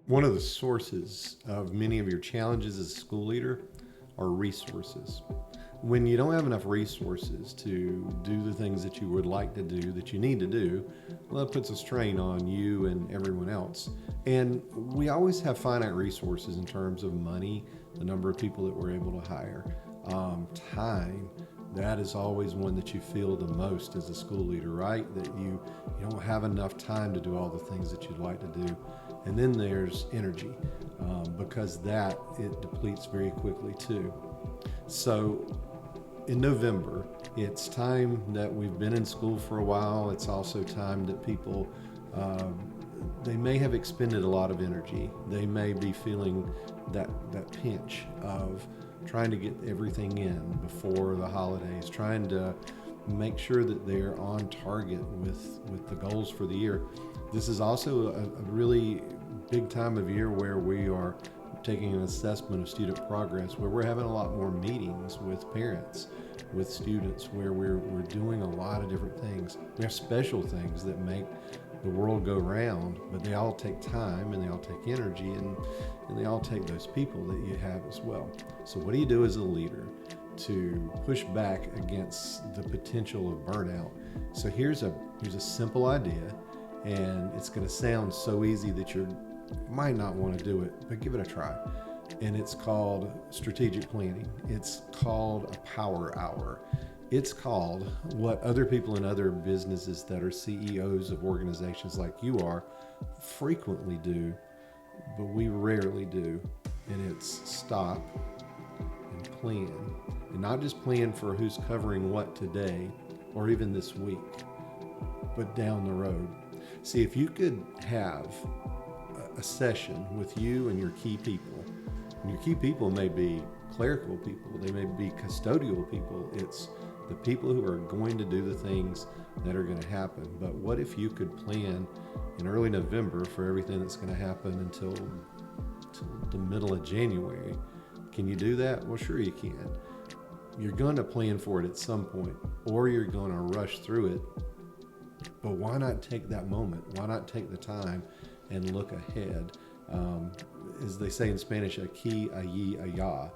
One of the sources of many of your challenges as a school leader are resources. When you don't have enough resources to do the things that you would like to do, that you need to do, well, it puts a strain on you and everyone else. And we always have finite resources in terms of money, the number of people that we're able to hire, time. That is always one that you feel the most as a school leader, right? That you don't have enough time to do all the things that you'd like to do. And then there's energy, because that it depletes very quickly too. So in November, it's time that we've been in school for a while. It's also time that people, they may have expended a lot of energy. They may be feeling that pinch of trying to get everything in before the holidays, trying to make sure that they're on target with the goals for the year. This is also a really big time of year where we are taking an assessment of student progress, where we're having a lot more meetings with parents, with students, where we're doing a lot of different things. We have special things that make the world go round, but they all take time and they all take energy and they all take those people that you have as well. So what do you do as a leader to push back against the potential of burnout? So here's a simple idea, and it's going to sound so easy that you might not want to do it, but give it a try. And it's called strategic planning. It's called a power hour. It's called what other people in other businesses that are CEOs of organizations like you are frequently do, but we rarely do. And it's stop and plan. And not just plan for who's covering what today or even this week, but down the road. See, if you could have a session with you and your key people, and your key people may be clerical people, they may be custodial people, it's the people who are going to do the things that are going to happen. But what if you could plan in early November for everything that's going to happen until the middle of January? Can you do that? Well, sure you can. You're going to plan for it at some point, or you're going to rush through it. But why not take that moment? Why not take the time and look ahead? As they say in Spanish, aquí, allí, allá.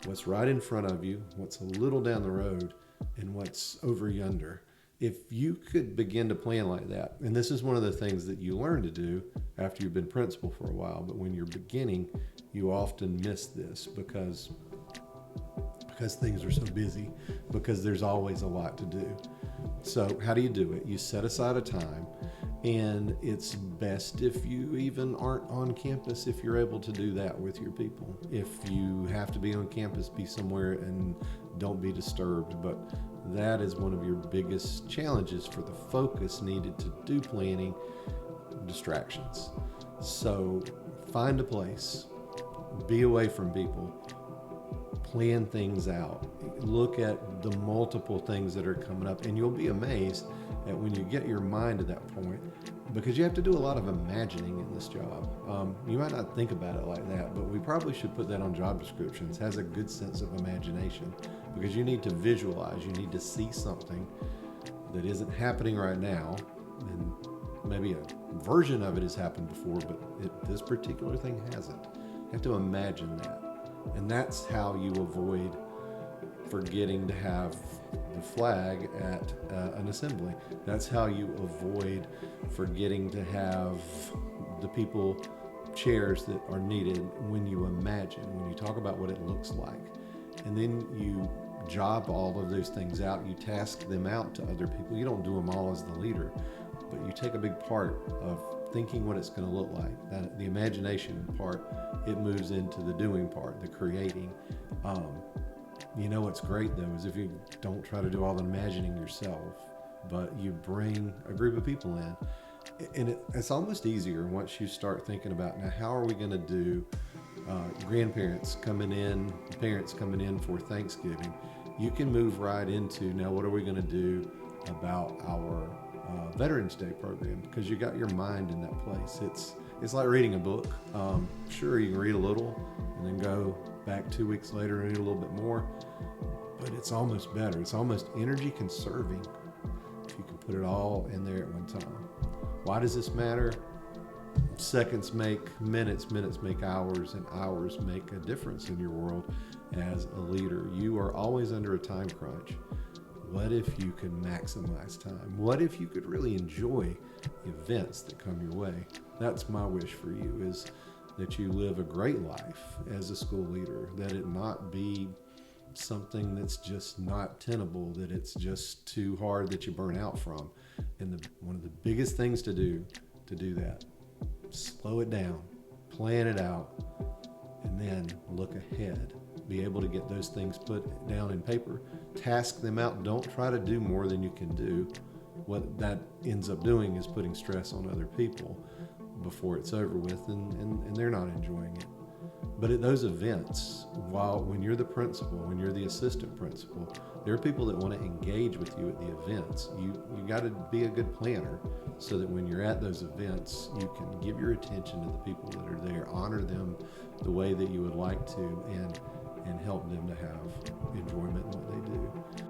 What's right in front of you, what's a little down the road, and what's over yonder. If you could begin to plan like that, and this is one of the things that you learn to do after you've been principal for a while, but when you're beginning, you often miss this because things are so busy, because there's always a lot to do. So how do you do it? You set aside a time, and it's best if you even aren't on campus, if you're able to do that with your people. If you have to be on campus, be somewhere and don't be disturbed. But that is one of your biggest challenges for the focus needed to do planning: distractions. So find a place, be away from people, plan things out, look at the multiple things that are coming up, and you'll be amazed at when you get your mind to that point, because you have to do a lot of imagining in this job. You might not think about it like that, but we probably should put that on job descriptions. Has a good sense of imagination, because you need to visualize, you need to see something that isn't happening right now, and maybe a version of it has happened before, but this particular thing hasn't. You have to imagine that. And that's how you avoid forgetting to have the flag at an assembly. That's how you avoid forgetting to have the people chairs that are needed when you imagine, when you talk about what it looks like. And then you job all of those things out, you task them out to other people. You don't do them all as the leader, but you take a big part of thinking what it's going to look like. That the imagination part, it moves into the doing part, the creating. You know what's great though is if you don't try to do all the imagining yourself, but you bring a group of people in. And it's almost easier once you start thinking about, now how are we going to do grandparents coming in, parents coming in for Thanksgiving. You can move right into, now what are we going to do about our Veterans Day program, because you got your mind in that place. It's like reading a book. Sure, you can read a little and then go back 2 weeks later and read a little bit more, but it's almost better. It's almost energy conserving if you can put it all in there at one time. Why does this matter? seconds make minutes, minutes make hours, and hours make a difference in your world as a leader. You are always under a time crunch. What if you could maximize time? What if you could really enjoy events that come your way? That's my wish for you, is that you live a great life as a school leader, that it not be something that's just not tenable, that it's just too hard that you burn out from. And one of the biggest things to do that, slow it down, plan it out, and then look ahead. Be able to get those things put down in paper, task them out. Don't try to do more than you can do. What that ends up doing is putting stress on other people before it's over with, and they're not enjoying it. But at those events, when you're the principal, when you're the assistant principal, there are people that want to engage with you at the events. You got to be a good planner so that when you're at those events, you can give your attention to the people that are there, honor them the way that you would like to, and help them to have enjoyment in what they do.